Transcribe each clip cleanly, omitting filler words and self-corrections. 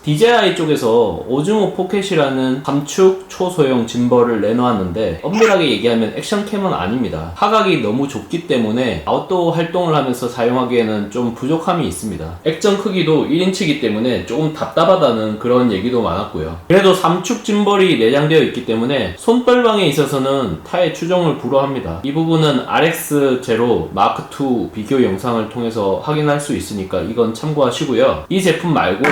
DJI 쪽에서 오즈모 포켓이라는 감축 초소형 짐벌을 내놓았는데 엄밀하게 얘기하면 액션캠은 아닙니다. 화각이 너무 좁기 때문에 아웃도어 활동을 하면서 사용하기에는 좀 부족함이 있습니다. 액정 크기도 1인치이기 때문에 조금 답답하다는 그런 얘기도 많았고요. 그래도 삼축 짐벌이 내장되어 있기 때문에 손떨방에 있어서는 타의 추종을 불허합니다. 이 부분은 RX0 마크2 비교 영상을 통해서 확인할 수 있으니까 이건 참고하시고요. 이 제품 말고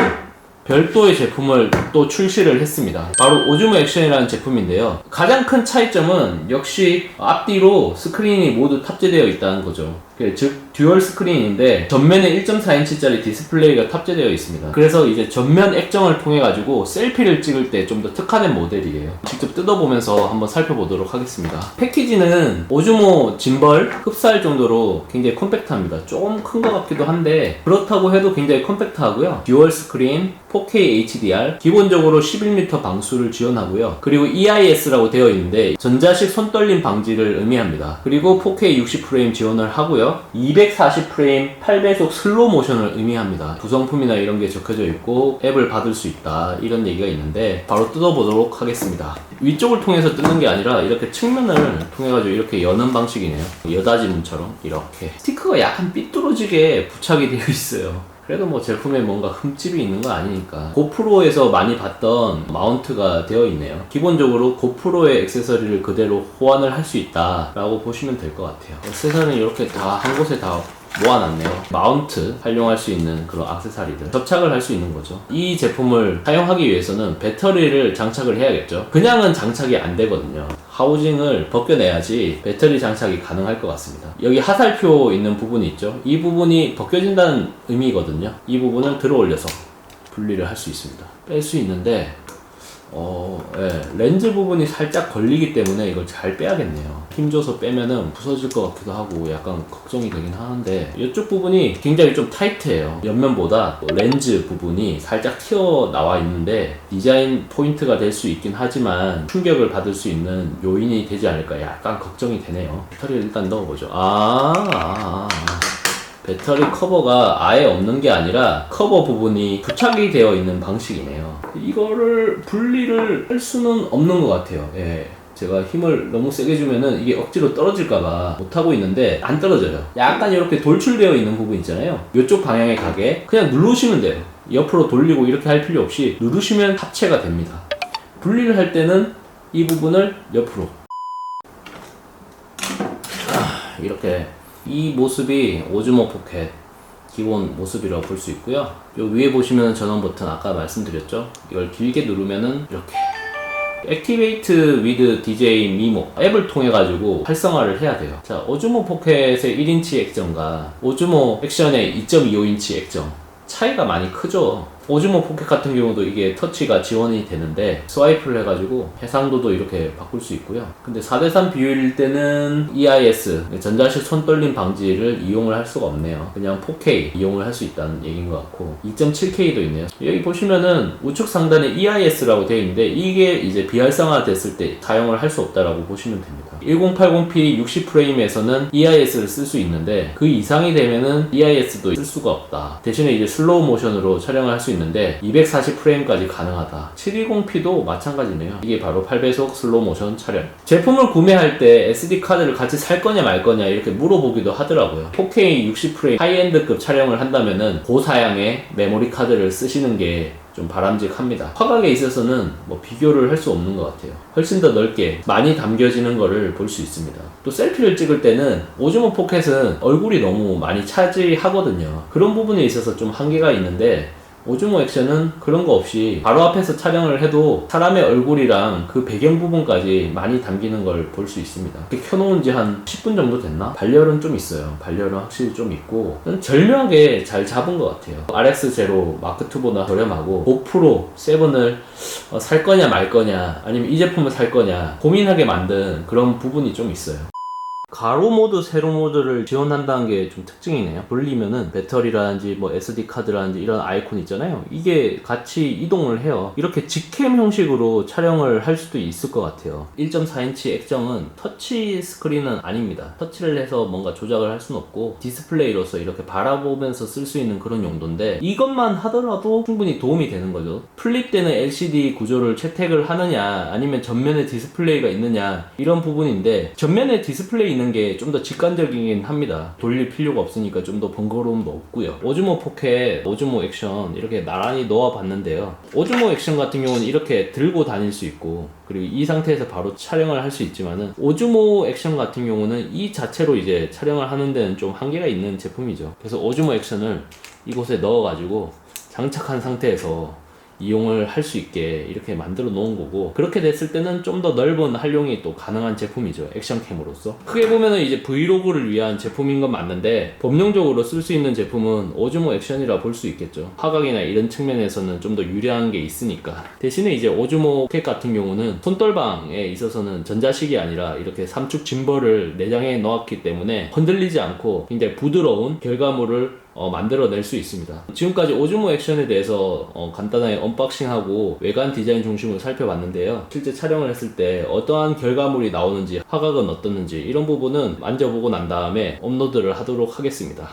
별도의 제품을 또 출시를 했습니다. 바로 오즈모 액션이라는 제품인데요. 가장 큰 차이점은 역시 앞뒤로 스크린이 모두 탑재되어 있다는 거죠. 즉 듀얼 스크린인데 전면에 1.4인치짜리 디스플레이가 탑재되어 있습니다. 그래서 이제 전면 액정을 통해 가지고 셀피를 찍을 때 좀 더 특화된 모델이에요. 직접 뜯어보면서 한번 살펴보도록 하겠습니다. 패키지는 오즈모 짐벌 흡사할 정도로 굉장히 컴팩트합니다. 조금 큰 것 같기도 한데 그렇다고 해도 굉장히 컴팩트하고요. 듀얼 스크린, 4K HDR, 기본적으로 11m 방수를 지원하고요. 그리고 EIS라고 되어 있는데 전자식 손떨림 방지를 의미합니다. 그리고 4K 60프레임 지원을 하고요. 240프레임 8배속 슬로우 모션을 의미합니다. 구성품이나 이런 게 적혀져 있고 앱을 받을 수 있다 이런 얘기가 있는데 바로 뜯어보도록 하겠습니다. 위쪽을 통해서 뜯는 게 아니라 이렇게 측면을 통해 가지고 이렇게 여는 방식이네요. 여닫이 문처럼 이렇게 스티커가 약간 삐뚤어지게 부착이 되어 있어요. 그래도 뭐 제품에 뭔가 흠집이 있는 거 아니니까. 고프로에서 많이 봤던 마운트가 되어 있네요. 기본적으로 고프로의 액세서리를 그대로 호환을 할 수 있다 라고 보시면 될 것 같아요. 액세서리는 이렇게 다 한 곳에 다 모아놨네요. 마운트 활용할 수 있는 그런 액세서리들 접착을 할 수 있는 거죠. 이 제품을 사용하기 위해서는 배터리를 장착을 해야겠죠. 그냥은 장착이 안 되거든요. 하우징을 벗겨내야지 배터리 장착이 가능할 것 같습니다. 여기 하살표 있는 부분이 있죠. 이 부분이 벗겨진다는 의미거든요. 이 부분을 들어 올려서 분리를 할 수 있습니다. 뺄 수 있는데 예, 렌즈 부분이 살짝 걸리기 때문에 이걸 잘 빼야겠네요. 힘줘서 빼면은 부서질 것 같기도 하고 약간 걱정이 되긴 하는데 이쪽 부분이 굉장히 좀 타이트해요. 옆면보다 렌즈 부분이 살짝 튀어나와 있는데 디자인 포인트가 될 수 있긴 하지만 충격을 받을 수 있는 요인이 되지 않을까 약간 걱정이 되네요. 배터리를 일단 넣어보죠. 배터리 커버가 아예 없는 게 아니라 커버 부분이 부착이 되어 있는 방식이네요. 이거를 분리를 할 수는 없는 것 같아요. 예. 제가 힘을 너무 세게 주면은 이게 억지로 떨어질까봐 못하고 있는데 안 떨어져요. 약간 이렇게 돌출되어 있는 부분 있잖아요. 이쪽 방향에 가게 그냥 누르시면 돼요. 옆으로 돌리고 이렇게 할 필요 없이 누르시면 합체가 됩니다. 분리를 할 때는 이 부분을 옆으로 이렇게 이 모습이 오즈모 포켓 기본 모습이라고 볼 수 있고요. 요 위에 보시면 전원 버튼 아까 말씀드렸죠. 이걸 길게 누르면은 이렇게 Activate with DJ Mimo 앱을 통해 가지고 활성화를 해야 돼요. 자, 오즈모 포켓의 1인치 액정과 오즈모 액션의 2.25인치 액정 차이가 많이 크죠. 오즈모 포켓 같은 경우도 이게 터치가 지원이 되는데 스와이프를 해가지고 해상도도 이렇게 바꿀 수 있고요. 근데 4:3 비율일 때는 EIS 전자식 손떨림 방지를 이용을 할 수가 없네요. 그냥 4K 이용을 할 수 있다는 얘기인 것 같고 2.7K도 있네요. 여기 보시면은 우측 상단에 EIS라고 되어 있는데 이게 이제 비활성화 됐을 때 사용을 할 수 없다라고 보시면 됩니다. 1080p 60프레임에서는 EIS를 쓸 수 있는데 그 이상이 되면은 EIS도 쓸 수가 없다. 대신에 이제 슬로우 모션으로 촬영을 할 수 있는데 240프레임까지 가능하다. 720p도 마찬가지네요. 이게 바로 8배속 슬로우 모션 촬영. 제품을 구매할 때 SD카드를 같이 살 거냐 말 거냐 이렇게 물어보기도 하더라고요. 4K 60프레임 하이엔드급 촬영을 한다면은 고사양의 메모리 카드를 쓰시는 게 좀 바람직합니다. 화각에 있어서는 뭐 비교를 할 수 없는 것 같아요. 훨씬 더 넓게 많이 담겨지는 거를 볼 수 있습니다. 또 셀피를 찍을 때는 오즈모 포켓은 얼굴이 너무 많이 차지하거든요. 그런 부분에 있어서 좀 한계가 있는데 오즈모 액션은 그런 거 없이 바로 앞에서 촬영을 해도 사람의 얼굴이랑 그 배경 부분까지 많이 담기는 걸 볼 수 있습니다. 이렇게 켜놓은 지 한 10분 정도 됐나? 발열은 좀 있어요. 발열은 확실히 좀 있고 절묘하게 잘 잡은 것 같아요. RX0 마크2보다 저렴하고 고프로 7을 살 거냐 말 거냐 아니면 이 제품을 살 거냐 고민하게 만든 그런 부분이 좀 있어요. 가로 모드, 세로 모드를 지원한다는 게 좀 특징이네요. 돌리면은 배터리라든지 뭐 SD 카드라든지 이런 아이콘 있잖아요. 이게 같이 이동을 해요. 이렇게 직캠 형식으로 촬영을 할 수도 있을 것 같아요. 1.4인치 액정은 터치 스크린은 아닙니다. 터치를 해서 뭔가 조작을 할 수는 없고 디스플레이로서 이렇게 바라보면서 쓸 수 있는 그런 용도인데, 이것만 하더라도 충분히 도움이 되는 거죠. 플립되는 LCD 구조를 채택을 하느냐 아니면 전면에 디스플레이가 있느냐 이런 부분인데, 전면에 디스플레이 있는 게 좀 더 직관적이긴 합니다. 돌릴 필요가 없으니까 좀 더 번거로움도 없고요. 오즈모 포켓, 오즈모 액션 이렇게 나란히 놓아 봤는데요. 오즈모 액션 같은 경우는 이렇게 들고 다닐 수 있고, 그리고 이 상태에서 바로 촬영을 할 수 있지만은 오즈모 액션 같은 경우는 이 자체로 이제 촬영을 하는 데는 좀 한계가 있는 제품이죠. 그래서 오즈모 액션을 이곳에 넣어가지고 장착한 상태에서 이용을 할 수 있게 이렇게 만들어 놓은 거고, 그렇게 됐을 때는 좀 더 넓은 활용이 또 가능한 제품이죠. 액션캠으로서. 크게 보면은 이제 브이로그를 위한 제품인 건 맞는데, 범용적으로 쓸 수 있는 제품은 오즈모 액션이라 볼 수 있겠죠. 화각이나 이런 측면에서는 좀 더 유리한 게 있으니까. 대신에 이제 오즈모 포켓 같은 경우는 손떨방에 있어서는 전자식이 아니라 이렇게 삼축 짐벌을 내장에 넣었기 때문에 흔들리지 않고 굉장히 부드러운 결과물을 만들어낼 수 있습니다. 지금까지 오즈모 액션에 대해서 간단하게 언박싱하고 외관 디자인 중심으로 살펴봤는데요. 실제 촬영을 했을 때 어떠한 결과물이 나오는지, 화각은 어떻는지 이런 부분은 만져보고 난 다음에 업로드를 하도록 하겠습니다.